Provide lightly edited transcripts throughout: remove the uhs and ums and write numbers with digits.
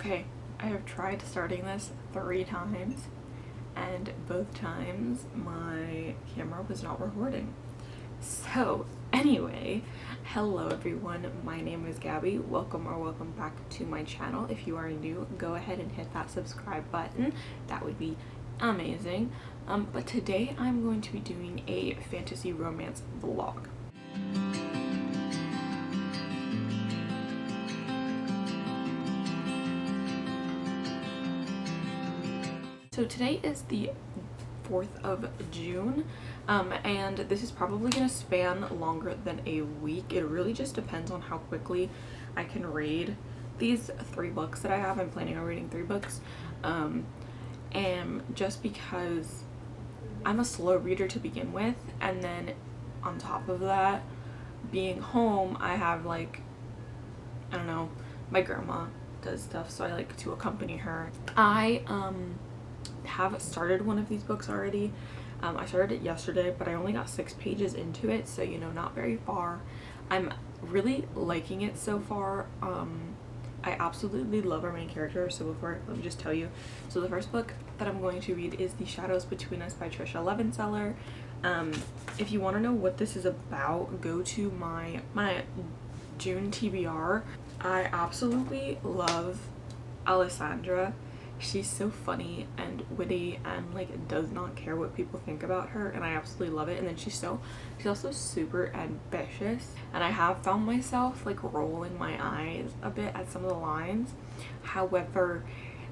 Okay, I have tried starting this 3 times, and both times my camera was not recording. So anyway, hello everyone, my name is Gabby. Welcome back to my channel. If you are new, go ahead and hit that subscribe button. That would be amazing. But today I'm going to be doing a fantasy romance vlog. So today is the 4th of June, and this is probably going to span longer than a week. It really just depends on how quickly I can read these 3 books that I have. I'm planning on reading 3 books, and just because I'm a slow reader to begin with, and then on top of that, being home, I have like, I don't know, my grandma does stuff, so I like to accompany her. I have started one of these books already. I started it yesterday, but I only got 6 pages into it, so you know, not very far. I'm really liking it so far. I absolutely love our main character. So let me just tell you. So the first book that I'm going to read is The Shadows Between Us by Trisha Levenseller. If you want to know what this is about, go to my June TBR. I absolutely love Alessandra. She's so funny and witty and like does not care what people think about her, and I absolutely love it. And then she's also super ambitious, and I have found myself like rolling my eyes a bit at some of the lines. However,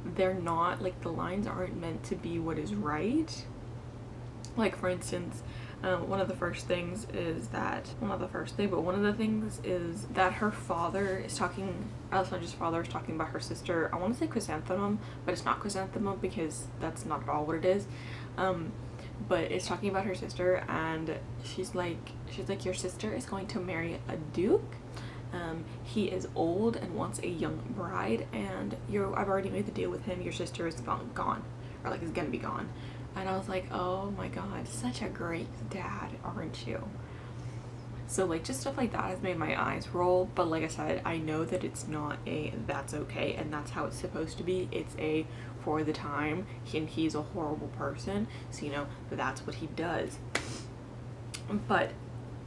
they're not like, the lines aren't meant to be what is right. Like, for instance, one of the things is that her father is talking, Alessandra's father is talking about her sister. I want to say Chrysanthemum, but it's not Chrysanthemum because that's not at all what it is. But it's talking about her sister, and she's like, your sister is going to marry a duke. He is old and wants a young bride, and I've already made the deal with him. Your sister is gone, or like is gonna be gone. And I was like, oh my god, such a great dad, aren't you? So like, just stuff like that has made my eyes roll. But like I said, I know that it's not a that's okay and that's how it's supposed to be. It's a for the time, and he's a horrible person, so you know, that's what he does. But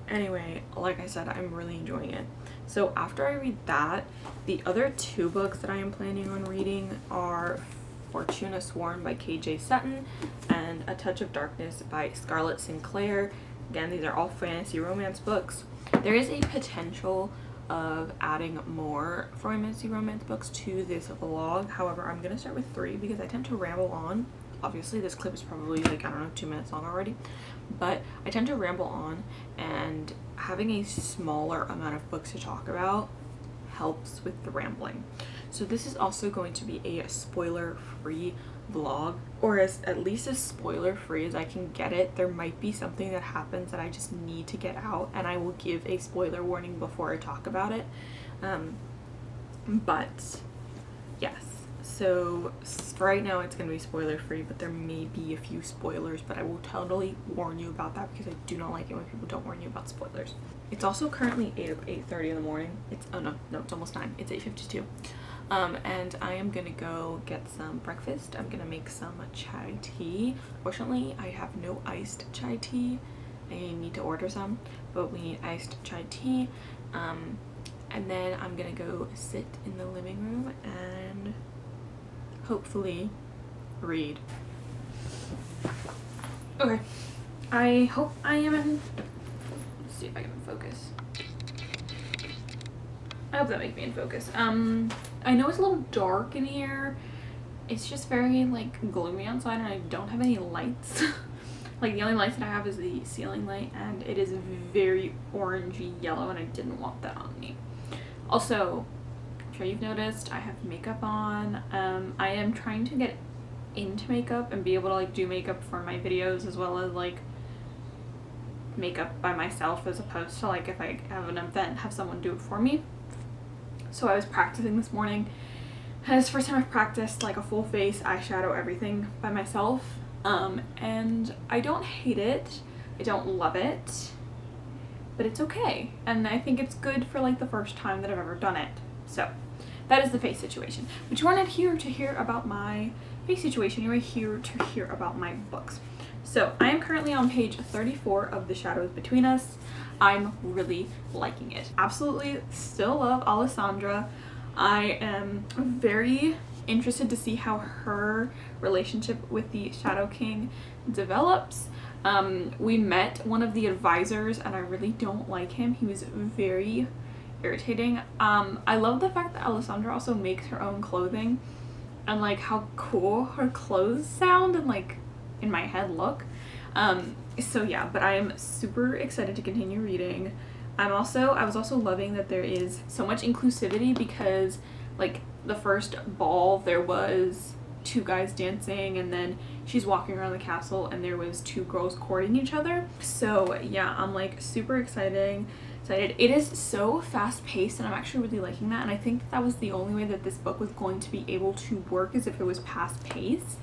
anyway, like I said, I'm really enjoying it. So after I read that, the other 2 books that I am planning on reading are Fortuna Sworn by KJ Sutton and A Touch of Darkness by Scarlett Sinclair. Again, these are all fantasy romance books. There is a potential of adding more fantasy romance books to this vlog. However, I'm going to start with 3 because I tend to ramble on. Obviously, this clip is probably like, I don't know, 2 minutes long already. But I tend to ramble on, and having a smaller amount of books to talk about helps with the rambling. So this is also going to be a spoiler-free vlog, or at least as spoiler-free as I can get it. There might be something that happens that I just need to get out, and I will give a spoiler warning before I talk about it. But yes, so right now it's going to be spoiler-free, but there may be a few spoilers, but I will totally warn you about that because I do not like it when people don't warn you about spoilers. It's also currently 8:30 in the morning. It's almost 9. It's 8:52. And I am gonna go get some breakfast. I'm gonna make some chai tea. Fortunately, I have no iced chai tea. I need to order some, but we need iced chai tea. And then I'm gonna go sit in the living room and hopefully read. Okay, I hope I am in. Let's see if I can focus. I hope that makes me in focus. I know it's a little dark in here. It's just very like gloomy outside, and I don't have any lights. Like, the only lights that I have is the ceiling light, and it is very orangey yellow, and I didn't want that on me. Also, I'm sure you've noticed I have makeup on. I am trying to get into makeup and be able to like do makeup for my videos, as well as like makeup by myself, as opposed to like if I have an event, have someone do it for me. So I was practicing this morning, and it's the first time I've practiced like a full face, eyeshadow, everything by myself. And I don't hate it. I don't love it, but it's okay. And I think it's good for like the first time that I've ever done it. So that is the face situation. But you are not here to hear about my face situation, you are here to hear about my books. So I am currently on page 34 of The Shadows Between Us. I'm really liking it. Absolutely still love Alessandra. I am very interested to see how her relationship with the Shadow King develops. We met one of the advisors and I really don't like him. He was very irritating. I love the fact that Alessandra also makes her own clothing and like how cool her clothes sound and like in my head look. So yeah, but I am super excited to continue reading. I was also loving that there is so much inclusivity because like the first ball there was 2 guys dancing and then she's walking around the castle and there was 2 girls courting each other. So yeah, I'm like super excited. It is so fast paced and I'm actually really liking that, and I think that was the only way that this book was going to be able to work is if it was fast paced.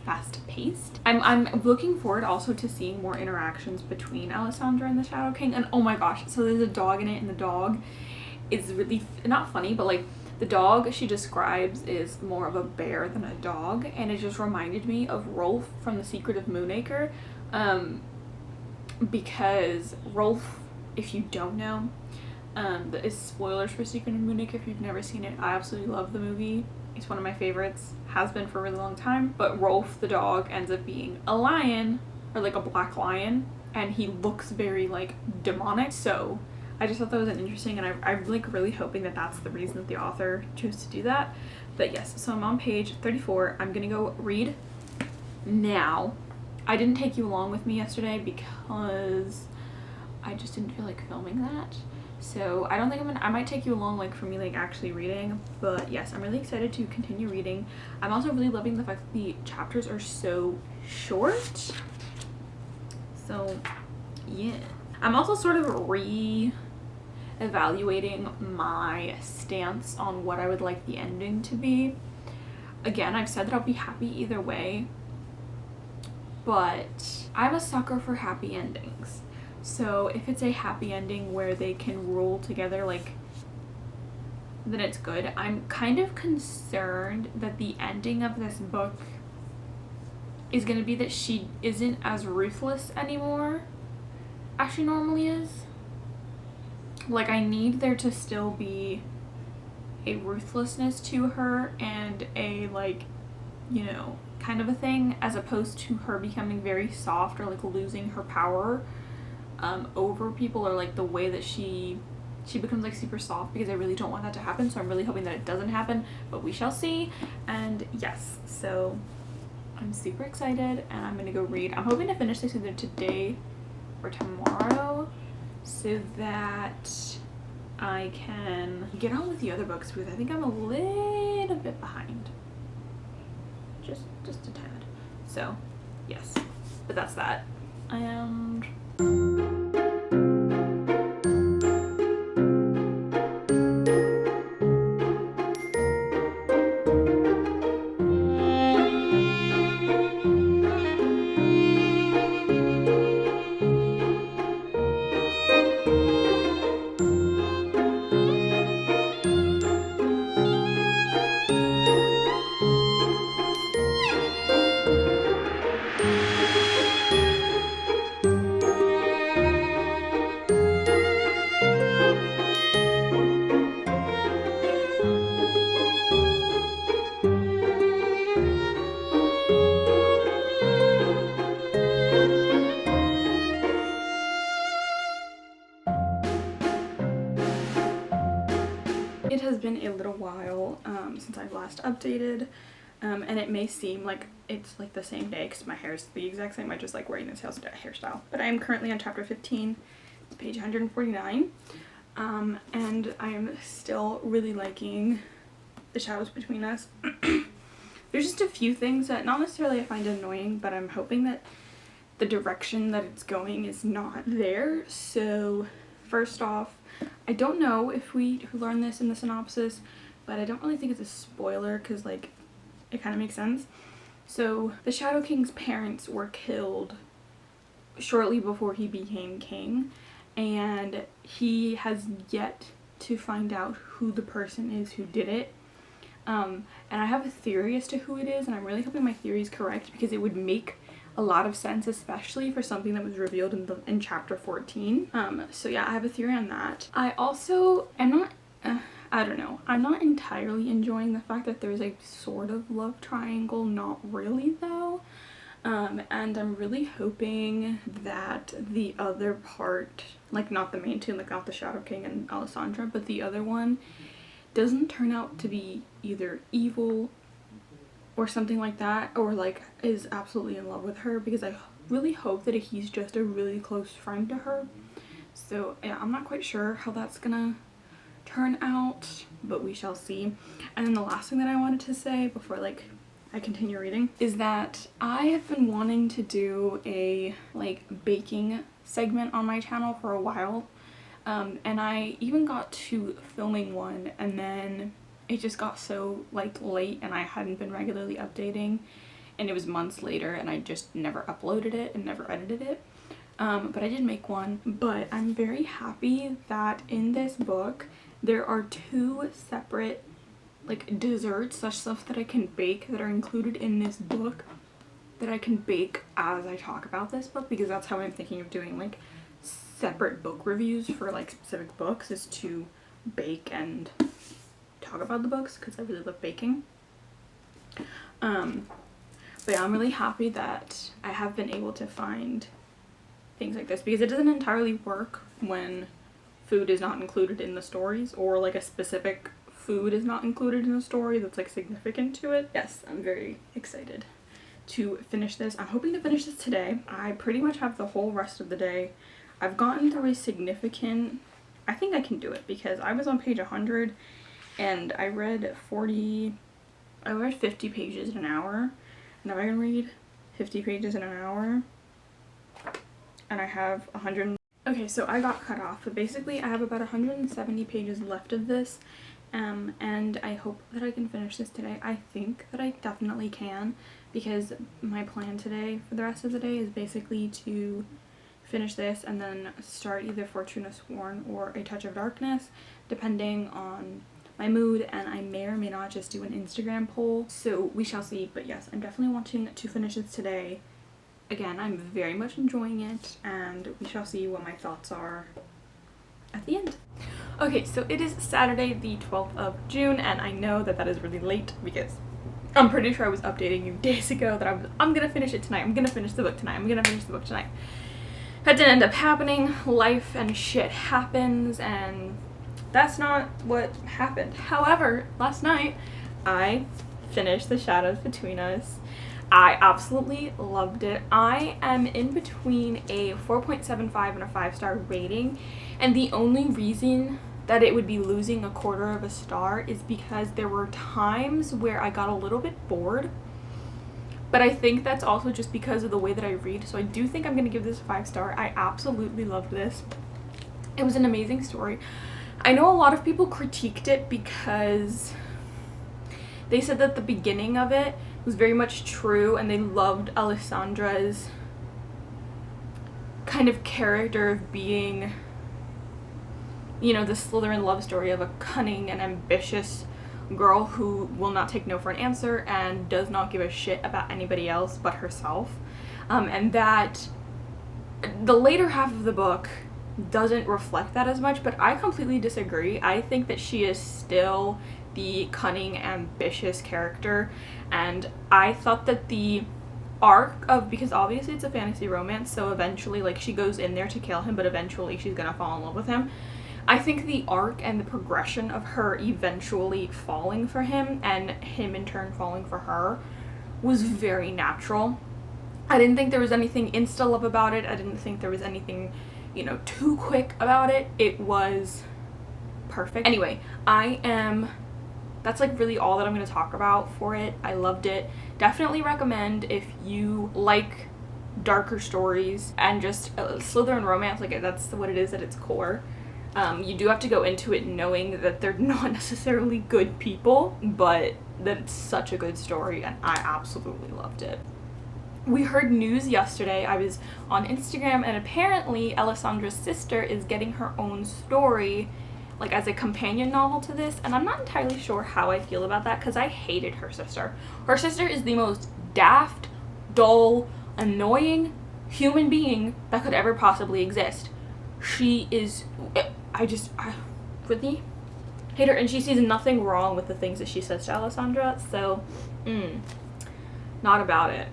I'm looking forward also to seeing more interactions between Alessandra and the Shadow King, and oh my gosh, so there's a dog in it and the dog is really not funny, but like the dog she describes is more of a bear than a dog, and it just reminded me of Rolf from The Secret of Moonacre, because Rolf, if you don't know, that is spoilers for Secret of Moonacre if you've never seen it. I absolutely love the movie. It's one of my favorites, has been for a really long time, but Rolf the dog ends up being a lion, or like a black lion, and he looks very like demonic, so I just thought that was an interesting, and I'm like really hoping that that's the reason that the author chose to do that. But yes, so I'm on page 34. I'm gonna go read now. I didn't take you along with me yesterday because I just didn't feel like filming that. So I don't think I might take you along like for me like actually reading, but yes, I'm really excited to continue reading. I'm also really loving the fact that the chapters are so short. So yeah. I'm also sort of re-evaluating my stance on what I would like the ending to be. Again, I've said that I'll be happy either way, but I'm a sucker for happy endings. So if it's a happy ending where they can rule together, like, then it's good. I'm kind of concerned that the ending of this book is going to be that she isn't as ruthless anymore as she normally is. Like, I need there to still be a ruthlessness to her and a, like, you know, kind of a thing, as opposed to her becoming very soft or like losing her power over people, or like the way that she becomes like super soft, because I really don't want that to happen. So I'm really hoping that it doesn't happen, but we shall see. And yes, so I'm super excited and I'm gonna go read. I'm hoping to finish this either today or tomorrow so that I can get on with the other books, because I think I'm a little bit behind, just a tad. So yes, but that's that. And it has been a little while since I've last updated, and it may seem like it's like the same day because my hair is the exact same. I just like wearing this hairstyle. But I am currently on chapter 15, it's page 149, and I am still really liking The Shadows Between Us. There's just a few things that not necessarily I find annoying, but I'm hoping that the direction that it's going is not there. So first off, I don't know if we learned this in the synopsis, but I don't really think it's a spoiler because like it kind of makes sense. So the Shadow King's parents were killed shortly before he became king, and he has yet to find out who the person is who did it. And I have a theory as to who it is, and I'm really hoping my theory is correct because it would make a lot of sense, especially for something that was revealed in chapter 14. So yeah, I have a theory on that. I also am not, I don't know, I'm not entirely enjoying the fact that there's a sort of love triangle, not really though. And I'm really hoping that the other part, like not the main two, like not the Shadow King and Alessandra, but the other one doesn't turn out to be either evil or something like that, or like is absolutely in love with her, because I really hope that he's just a really close friend to her. So yeah, I'm not quite sure how that's gonna turn out, but we shall see. And then the last thing that I wanted to say before like I continue reading is that I have been wanting to do a like baking segment on my channel for a while, and I even got to filming one, and then it just got so like late and I hadn't been regularly updating, and it was months later and I just never uploaded it and never edited it. But I did make one. But I'm very happy that in this book there are 2 separate like desserts, such stuff that I can bake, that are included in this book, that I can bake as I talk about this book, because that's how I'm thinking of doing like separate book reviews for like specific books, is to bake and talk about the books, because I really love baking. But yeah, I'm really happy that I have been able to find things like this, because it doesn't entirely work when food is not included in the stories, or like a specific food is not included in the story that's like significant to it. Yes, I'm very excited to finish this. I'm hoping to finish this today. I pretty much have the whole rest of the day. I've gotten through a significant, I think I can do it, because I was on page 100 and I read 50 pages in an hour. And if I can read 50 pages in an hour, and I have 100. Okay, so I got cut off, but basically I have about 170 pages left of this, and I hope that I can finish this today. I think that I definitely can, because my plan today for the rest of the day is basically to finish this and then start either Fortuna Sworn or A Touch of Darkness, depending on my mood, and I may or may not just do an Instagram poll, so we shall see. But yes, I'm definitely wanting to finish this today. Again, I'm very much enjoying it, and we shall see what my thoughts are at the end. Okay, so it is Saturday the 12th of June, and I know that that is really late, because I'm pretty sure I was updating you days ago that I'm gonna finish it tonight, I'm gonna finish the book tonight, I'm gonna finish the book tonight. That didn't end up happening. Life and shit happens, and that's not what happened. However, last night I finished The Shadows Between Us. I absolutely loved it. I am in between a 4.75 and a 5-star rating, and the only reason that it would be losing a 1/4 of a star is because there were times where I got a little bit bored, but I think that's also just because of the way that I read. So I do think I'm gonna give this a 5-star. I absolutely loved this. It was an amazing story. I know a lot of people critiqued it because they said that the beginning of it was very much true, and they loved Alessandra's kind of character of being, you know, the Slytherin love story of a cunning and ambitious girl who will not take no for an answer and does not give a shit about anybody else but herself. And that the later half of the book doesn't reflect that as much, but I completely disagree. I think that she is still the cunning, ambitious character, and I thought that the arc of, because obviously it's a fantasy romance, so eventually like she goes in there to kill him, but eventually she's gonna fall in love with him. I think the arc and the progression of her eventually falling for him and him in turn falling for her was very natural. I didn't think there was anything insta love about it. I didn't think there was anything, you know, too quick about it. It was perfect. Anyway, that's like really all that I'm going to talk about for it. I loved it. Definitely recommend if you like darker stories and just Slytherin romance, like that's what it is at its core. You do have to go into it knowing that they're not necessarily good people, but that it's such a good story, and I absolutely loved it. We heard news yesterday. I was on Instagram, and apparently Alessandra's sister is getting her own story like as a companion novel to this, and I'm not entirely sure how I feel about that because I hated her sister. Her sister is the most daft, dull, annoying human being that could ever possibly exist. She is, I really hate her, and she sees nothing wrong with the things that she says to Alessandra, so, not about it.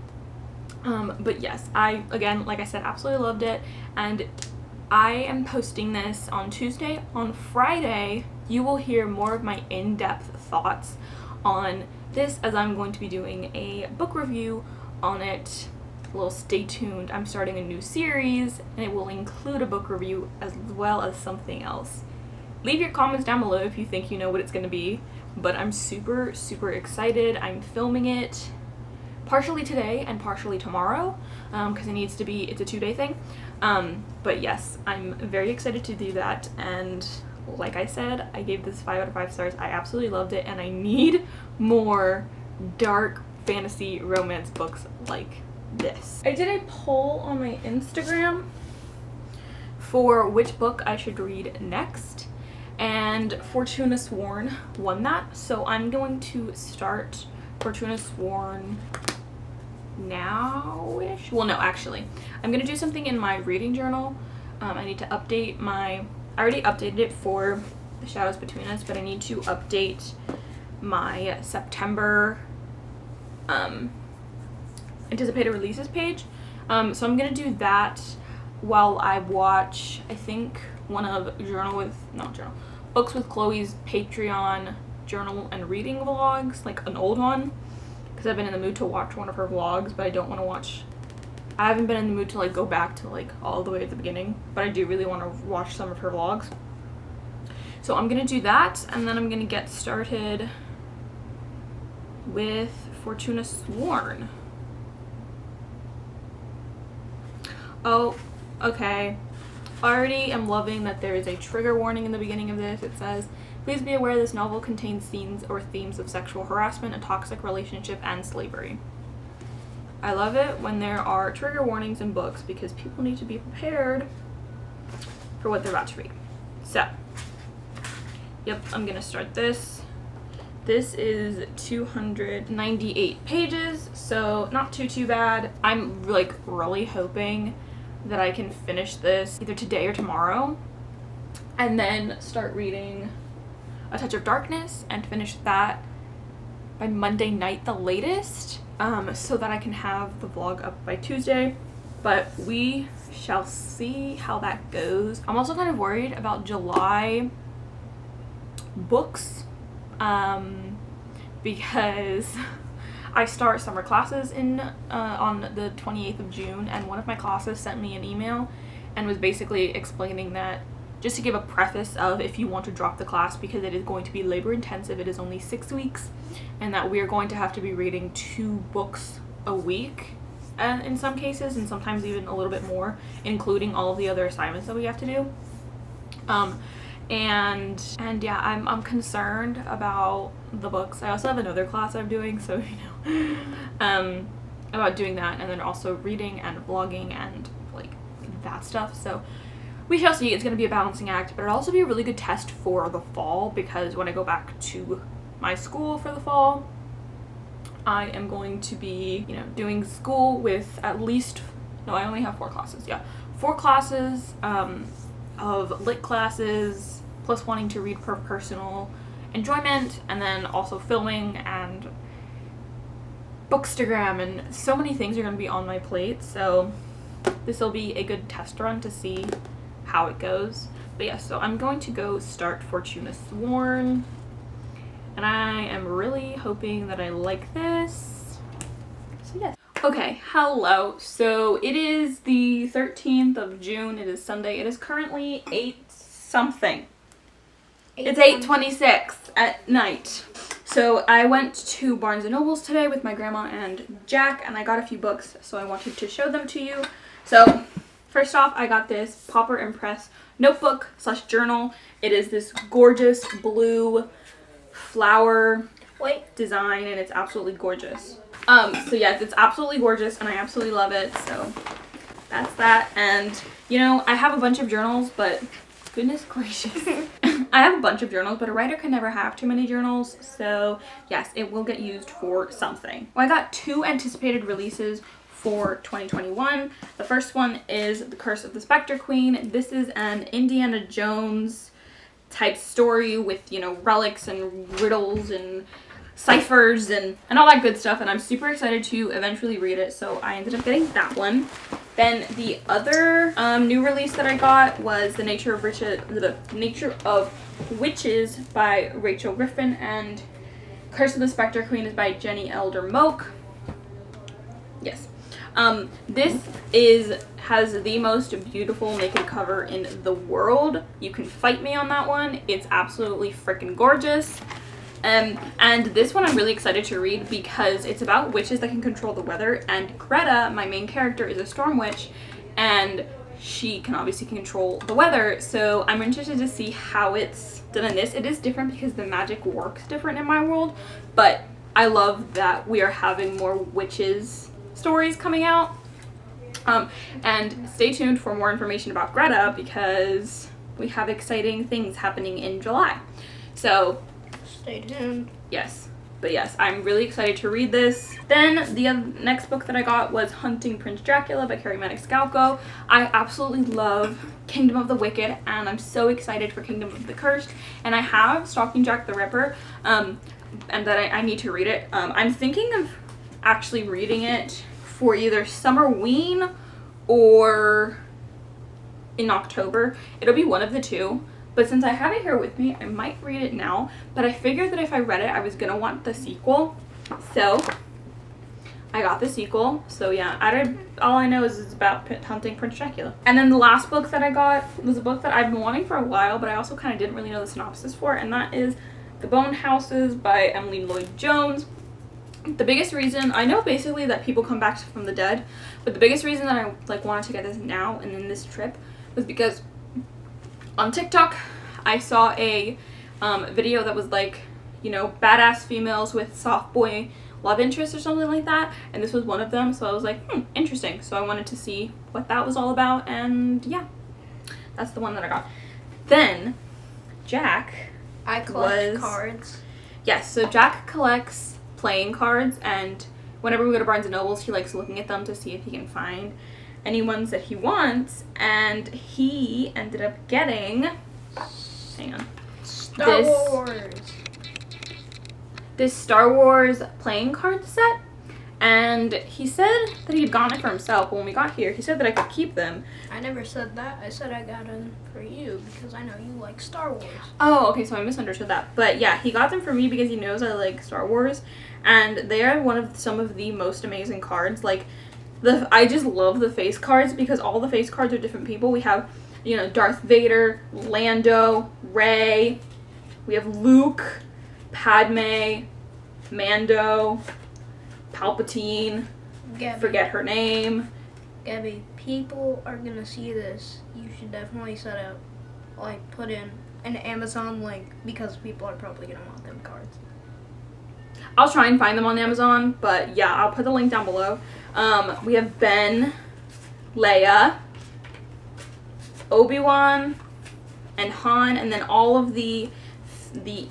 But yes, again, like I said, absolutely loved it, and I am posting this on Tuesday. On Friday, you will hear more of my in-depth thoughts on this, as I'm going to be doing a book review on it. A little stay tuned. I'm starting a new series, and it will include a book review as well as something else. Leave your comments down below if you think you know what it's going to be, but I'm super, super excited. I'm filming it partially today and partially tomorrow, because it's a 2-day thing. But yes, I'm very excited to do that, and like I said, I gave this 5 out of 5 stars. I absolutely loved it, and I need more dark fantasy romance books like this. I did a poll on my Instagram for which book I should read next, and Fortuna Sworn won that, so I'm going to start Fortuna Sworn now-ish. Well, no, actually, I'm gonna do something in my reading journal. I need to update I already updated it for The Shadows Between Us, but I need to update my September anticipated releases page. So I'm gonna do that while I watch, I think, one of Books with Chloe's Patreon journal and reading vlogs, like an old one, because I've been in the mood to watch one of her vlogs, but I haven't been in the mood to like go back to like all the way at the beginning, but I do really want to watch some of her vlogs. So I'm gonna do that, and then I'm gonna get started with Fortuna Sworn. Oh, okay. Already am loving that there is a trigger warning in the beginning of this. It says, please be aware this novel contains scenes or themes of sexual harassment, a toxic relationship, and slavery. I love it when there are trigger warnings in books because people need to be prepared for what they're about to read. So, yep, I'm gonna start this. This is 298 pages, so not too bad. I'm like really hoping that I can finish this either today or tomorrow, and then start reading A Touch of Darkness and finish that by Monday night the latest, so that I can have the vlog up by Tuesday. But we shall see how that goes. I'm also kind of worried about July books, because I start summer classes on the 28th of June, and one of my classes sent me an email and was basically explaining that, just to give a preface of if you want to drop the class because it is going to be labor intensive, it is only 6 weeks, and that we are going to have to be reading 2 books a week, and in some cases, and sometimes even a little bit more, including all of the other assignments that we have to do. And yeah, I'm concerned about the books. I also have another class I'm doing, so about doing that, and then also reading and vlogging and like that stuff. So we shall see. It's going to be a balancing act, but it'll also be a really good test for the fall, because when I go back to my school for the fall, I am going to be, doing school with I only have 4 classes. Yeah, 4 classes of lit classes, plus wanting to read for personal enjoyment, and then also filming and Bookstagram, and so many things are going to be on my plate, so this will be a good test run to see how it goes. But yeah, so I'm going to go start Fortuna Sworn, and I am really hoping that I like this. So yes. Okay, hello. So it is the 13th of June. It is Sunday. It is currently 8 something. It's 8:26 at night. So I went to Barnes & Noble's today with my grandma and Jack, and I got a few books, so I wanted to show them to you. So first off, I got this Pauper Impress notebook / journal. It is this gorgeous blue flower design, and it's absolutely gorgeous. So yeah, it's absolutely gorgeous, and I absolutely love it. So that's that. And I have a bunch of journals, but goodness gracious. I have a bunch of journals, but a writer can never have too many journals, so yes, it will get used for something. Well, I got 2 anticipated releases for 2021. The first one is The Curse of the Spectre Queen. This is an Indiana Jones type story with, you know, relics and riddles and ciphers and all that good stuff, and I'm super excited to eventually read it, so I ended up getting that one. Then the other new release that I got was The Nature of Witches by Rachel Griffin, and Curse of the Spectre Queen is by Jenny Elder Moak. Yes. This has the most beautiful naked cover in the world. You can fight me on that one. It's absolutely freaking gorgeous. And this one I'm really excited to read because it's about witches that can control the weather, and Greta, my main character, is a storm witch, and she can obviously control the weather, so I'm interested to see how it's done in this. It is different because the magic works different in my world, but I love that we are having more witches stories coming out. And stay tuned for more information about Greta because we have exciting things happening in July. So stay tuned. Yes. But yes, I'm really excited to read this. Then the next book that I got was Hunting Prince Dracula by Carrie Maddox-Galko. I absolutely love Kingdom of the Wicked, and I'm so excited for Kingdom of the Cursed. And I have Stalking Jack the Ripper, and that I need to read it. I'm thinking of actually reading it for either Summerween or in October. It'll be one of the two. But since I have it here with me, I might read it now. But I figured that if I read it, I was going to want the sequel. So I got the sequel. So yeah, all I know is it's about hunting Prince Dracula. And then the last book that I got was a book that I've been wanting for a while, but I also kind of didn't really know the synopsis for. And that is The Bone Houses by Emily Lloyd-Jones. The biggest reason, I know basically that people come back from the dead, but the biggest reason that I wanted to get this now and in this trip was because on TikTok, I saw a video that was like, you know, badass females with soft boy love interest or something like that, and this was one of them, so I was like, interesting. So I wanted to see what that was all about, and yeah, that's the one that I got. Then, Jack I collect cards. Yes, so Jack collects playing cards, and whenever we go to Barnes & Nobles, he likes looking at them to see if he can find any ones that he wants, and he ended up getting, hang on, Star Wars. This Star Wars playing card set, and he said that he had gotten it for himself, but when we got here, he said that I could keep them. I never said that. I said I got them for you because I know you like Star Wars. Oh, okay, so I misunderstood that. But yeah, he got them for me because he knows I like Star Wars, and they are some of the most amazing cards. Like, I just love the face cards because all the face cards are different people. We have, you know, Darth Vader, Lando, Rey, we have Luke, Padme, Mando, Palpatine, Gabby, forget her name. Gabby, people are gonna see this. You should definitely set up, like, put in an Amazon link because people are probably gonna want them cards. I'll try and find them on Amazon, but yeah, I'll put the link down below. We have Ben, Leia, Obi-Wan, and Han, and then all of the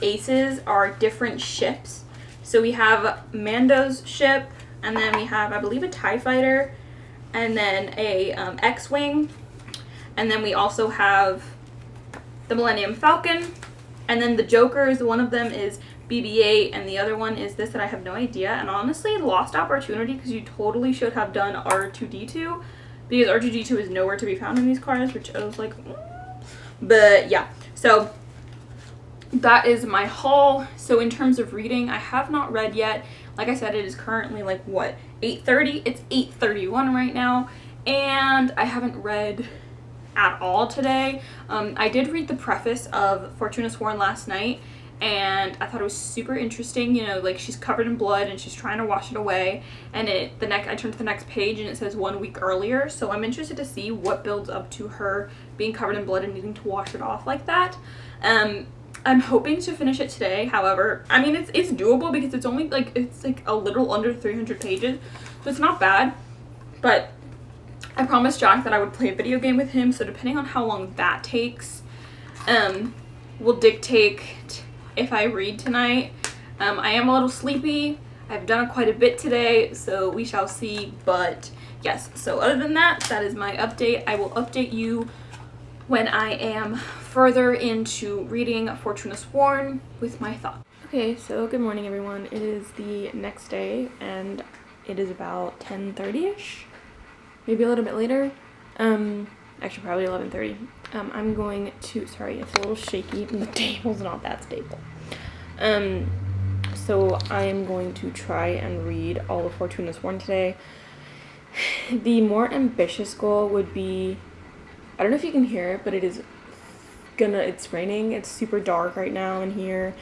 aces are different ships. So we have Mando's ship, and then we have, I believe, a TIE fighter, and then a X-Wing, and then we also have the Millennium Falcon, and then the Jokers, one of them is BB-8, and the other one is this that I have no idea, and honestly, lost opportunity because you totally should have done R2-D2, because R2-D2 is nowhere to be found in these cards, which I was like, but yeah, so that is my haul. So in terms of reading, I have not read yet. Like I said, it is currently like, what, 8:30? It's 8:31 right now, and I haven't read at all today. I did read the preface of Fortuna Sworn last night, and I thought it was super interesting. You know, like, she's covered in blood and she's trying to wash it away, and I turned to the next page and it says 1 week earlier, so I'm interested to see what builds up to her being covered in blood and needing to wash it off like that. I'm hoping to finish it today. However, I mean, it's doable because it's only like, it's like a little under 300 pages, so it's not bad. But I promised Jack that I would play a video game with him, so depending on how long that takes, will dictate if I read tonight. I am a little sleepy. I've done quite a bit today, so we shall see. But yes, so other than that, that is my update. I will update you when I am further into reading Fortuna Sworn with my thoughts. Okay, so good morning everyone. It is the next day and it is about 10:30ish, maybe a little bit later. Actually probably 11:30. I'm going to, sorry, it's a little shaky and the table's not that stable. So I am going to try and read all of Fortuna Sworn today. The more ambitious goal would be, I don't know if you can hear it, but it's raining. It's super dark right now in here,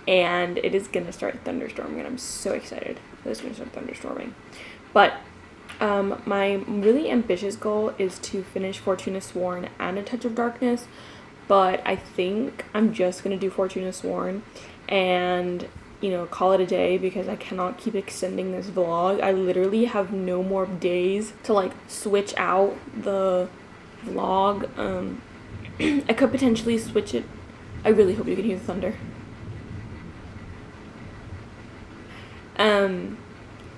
and it is gonna start thunderstorming, and I'm so excited that it's gonna start thunderstorming. But my really ambitious goal is to finish Fortuna Sworn and A Touch of Darkness, but I think I'm just gonna do Fortuna Sworn and, you know, call it a day because I cannot keep extending this vlog. I literally have no more days to like switch out the vlog. I could potentially switch it. I really hope you can hear the thunder.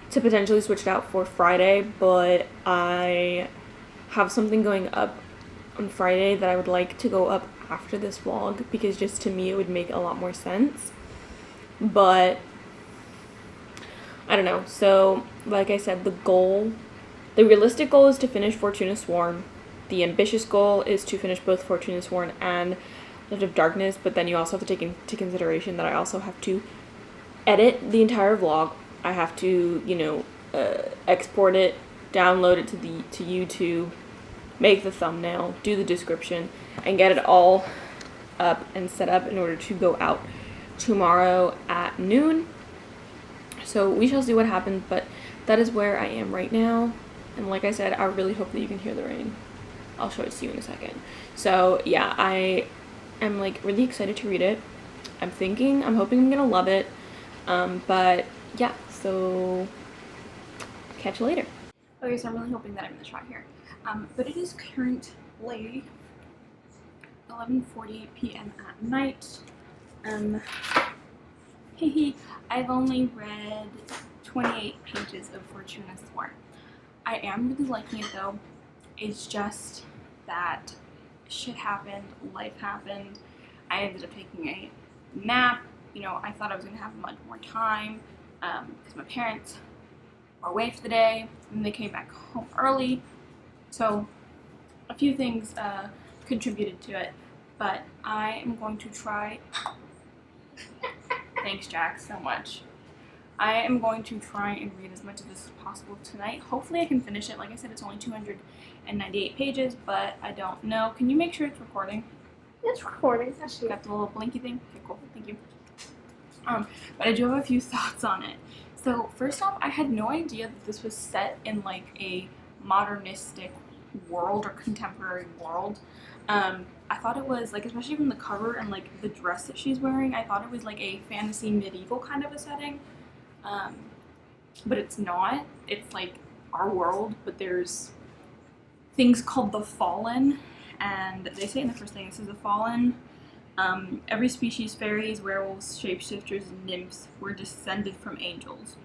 To potentially switch it out for Friday, but I have something going up on Friday that I would like to go up after this vlog because just to me it would make a lot more sense. But I don't know. So like I said, the realistic goal is to finish Fortuna Sworn. The ambitious goal is to finish both Fortuna Sworn and Light of Darkness, but then you also have to take into consideration that I also have to edit the entire vlog. I have to, you know, export it, download it to YouTube, make the thumbnail, do the description, and get it all up and set up in order to go out tomorrow at noon. So we shall see what happens, but that is where I am right now. And like I said, I really hope that you can hear the rain. I'll show it to you in a second. So yeah, I am like really excited to read it. I'm hoping I'm gonna love it. But yeah, so catch you later. Okay, so I'm really hoping that I'm in the shot here. But it is currently 11:40 p.m. at night. I've only read 28 pages of Fortuna Sworn. I am really liking it though. It's just that shit happened, life happened. I ended up taking a nap. You know, I thought I was gonna have much more time because my parents were away for the day and they came back home early. So a few things contributed to it, but I am going to try. Thanks, Jack, so much. I am going to try and read as much of this as possible tonight. Hopefully I can finish it. Like I said, it's only 298 pages, but I don't know. Can you make sure it's recording? It's recording. That's Got the little blinky thing? Okay, cool. Thank you. But I do have a few thoughts on it. So first off, I had no idea that this was set in like a modernistic world or contemporary world. I thought it was like, especially from the cover and like the dress that she's wearing, I thought it was like a fantasy medieval kind of a setting. But it's not. It's like our world, but there's things called the Fallen, and they say in the first thing, this is the Fallen. Every species, fairies, werewolves, shapeshifters, and nymphs were descended from angels.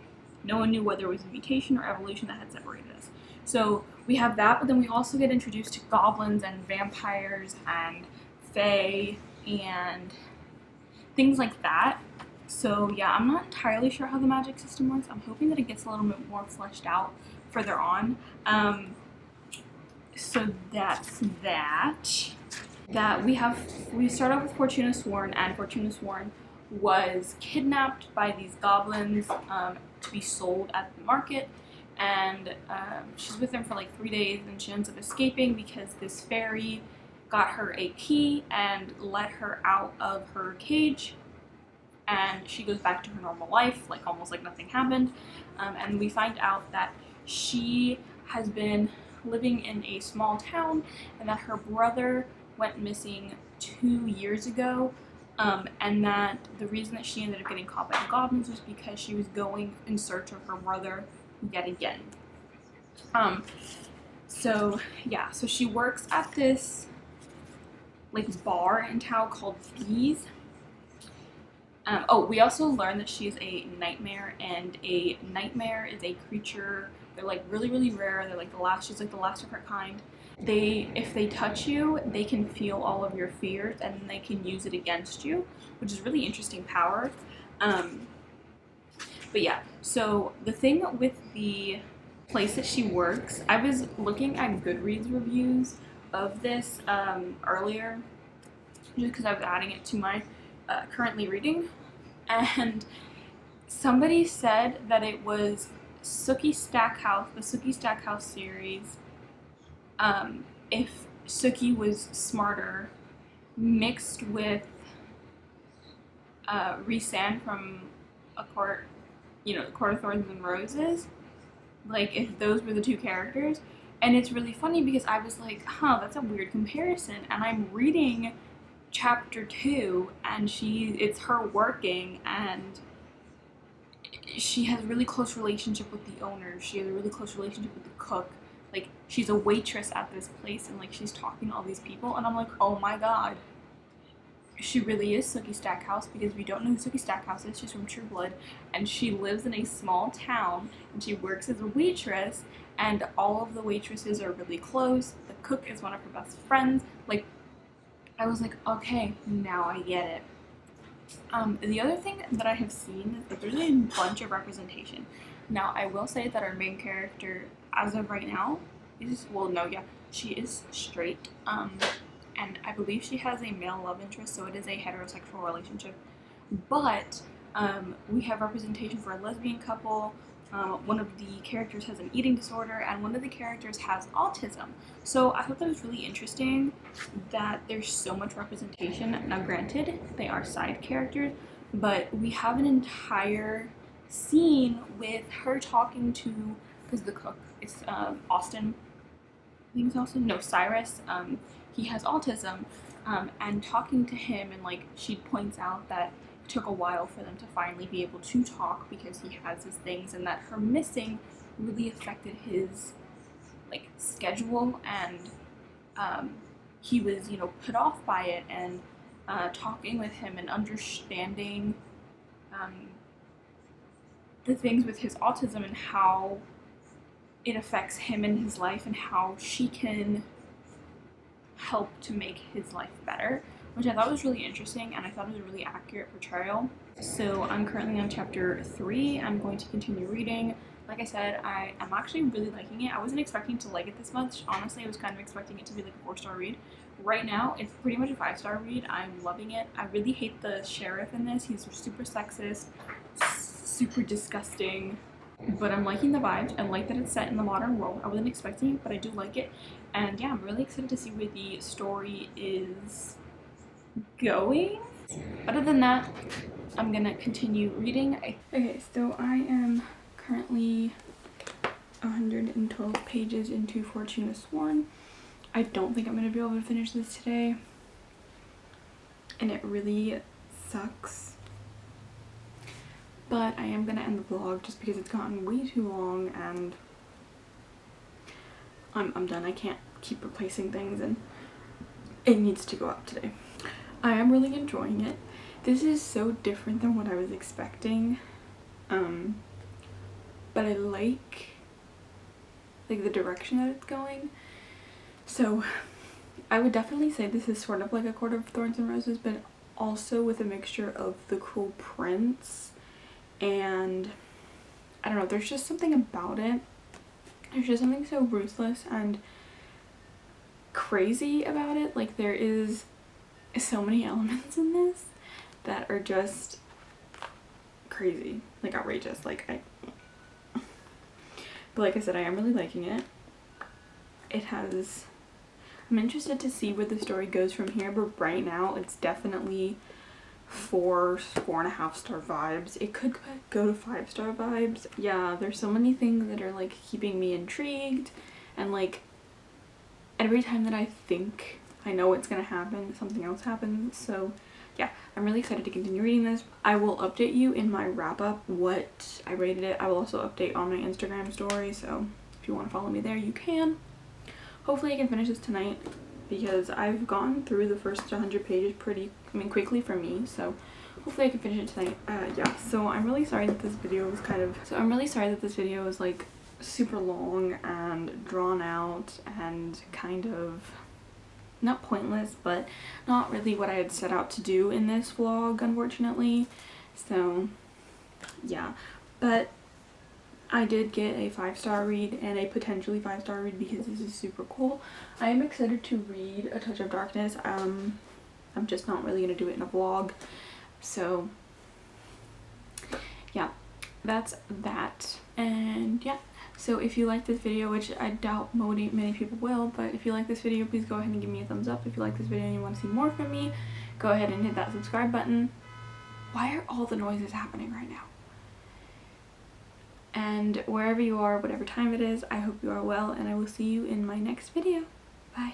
No one knew whether it was a mutation or evolution that had separated us. So we have that, but then we also get introduced to goblins and vampires and fae and things like that. So yeah, I'm not entirely sure how the magic system works. I'm hoping that it gets a little bit more fleshed out further on. So that's that. We start off with Fortuna Sworn, and Fortuna Sworn was kidnapped by these goblins to be sold at the market, and she's with them for like 3 days, and she ends up escaping because this fairy got her a key and let her out of her cage, and she goes back to her normal life, like almost like nothing happened. And we find out that she has been living in a small town and that her brother went missing 2 years ago, and that the reason that she ended up getting caught by the goblins was because she was going in search of her brother yet again. So yeah, so she works at this like bar in town called Fees. Oh, we also learned that she's a nightmare, and a nightmare is a creature. They're like really, really rare. They're like the last. She's like the last of her kind. If they touch you, they can feel all of your fears, and they can use it against you, which is really interesting power. But yeah, so the thing with the place that she works, I was looking at Goodreads reviews of this earlier, just because I was adding it to my currently reading, and somebody said that it was Sookie Stackhouse, the Sookie Stackhouse series, if Sookie was smarter, mixed with Rhysand from A Court, Court of Thorns and Roses, like if those were the two characters. And it's really funny because I was like, huh, that's a weird comparison. And I'm reading chapter 2, and it's her working, and she has a really close relationship with the owner. She has a really close relationship with the cook. Like, she's a waitress at this place, and like she's talking to all these people, and I'm like, oh my god, she really is Sookie Stackhouse, because if you don't know who Sookie Stackhouse is, she's from True Blood, and she lives in a small town, and she works as a waitress, and all of the waitresses are really close. The cook is one of her best friends. Like, I was like, okay, now I get it. The other thing that I have seen is that there's a bunch of representation. Now, I will say that our main character, as of right now, she is straight. And I believe she has a male love interest, so it is a heterosexual relationship. But we have representation for a lesbian couple. One of the characters has an eating disorder, and one of the characters has autism. So I thought that was really interesting that there's so much representation. Now, granted, they are side characters, but we have an entire scene with her talking to, because the cook is Austin. I think it's Austin. No, Cyrus. He has autism, and talking to him, and like she points out that it took a while for them to finally be able to talk because he has his things, and that her missing really affected his like schedule, and he was put off by it, and talking with him and understanding the things with his autism and how it affects him in his life, and how she can help to make his life better, which I thought was really interesting, and I thought it was a really accurate portrayal. So I'm currently on chapter 3. I'm going to continue reading. Like I said, I am actually really liking it. I wasn't expecting to like it this much. Honestly, I was kind of expecting it to be like a 4-star read. Right now, it's pretty much a 5-star read. I'm loving it. I really hate the sheriff in this. He's super sexist, super disgusting. But I'm liking the vibes. I like that it's set in the modern world. I wasn't expecting it, but I do like it. And yeah, I'm really excited to see where the story is going. Other than that, I'm gonna continue reading. Okay, so I am currently 112 pages into Fortuna Sworn. I don't think I'm gonna be able to finish this today, and it really sucks. But I am gonna end the vlog just because it's gotten way too long, and I'm done. I can't keep replacing things, and it needs to go up today. I am really enjoying it. This is so different than what I was expecting, but I like the direction that it's going. So I would definitely say this is sort of like a Court of Thorns and Roses, but also with a mixture of The Cruel Prince, and I don't know, there's just something about it. There's just something so ruthless and crazy about it. Like, there is so many elements in this that are just crazy, like outrageous. But like I said, I am really liking it. I'm interested to see where the story goes from here, but right now it's definitely 4.5 star vibes. It could go to 5-star vibes. Yeah, there's so many things that are like keeping me intrigued, and like every time that I think I know what's gonna happen, something else happens. So yeah, I'm really excited to continue reading this. I will update you in my wrap up what I rated it. I will also update on my Instagram story, so if you want to follow me there, you can. Hopefully I can finish this tonight. because I've gone through the first 100 pages quickly for me, so hopefully I can finish it tonight. Yeah, so I'm really sorry that this video was like super long and drawn out and kind of not pointless, but not really what I had set out to do in this vlog, unfortunately. So yeah, but I did get a 5-star read and a potentially 5-star read because this is super cool. I am excited to read A Touch of Darkness. I'm just not really going to do it in a vlog. So yeah, that's that. And yeah, so if you like this video, which I doubt many people will, but if you like this video, please go ahead and give me a thumbs up. If you like this video and you want to see more from me, go ahead and hit that subscribe button. Why are all the noises happening right now? And wherever you are, whatever time it is, I hope you are well, and I will see you in my next video.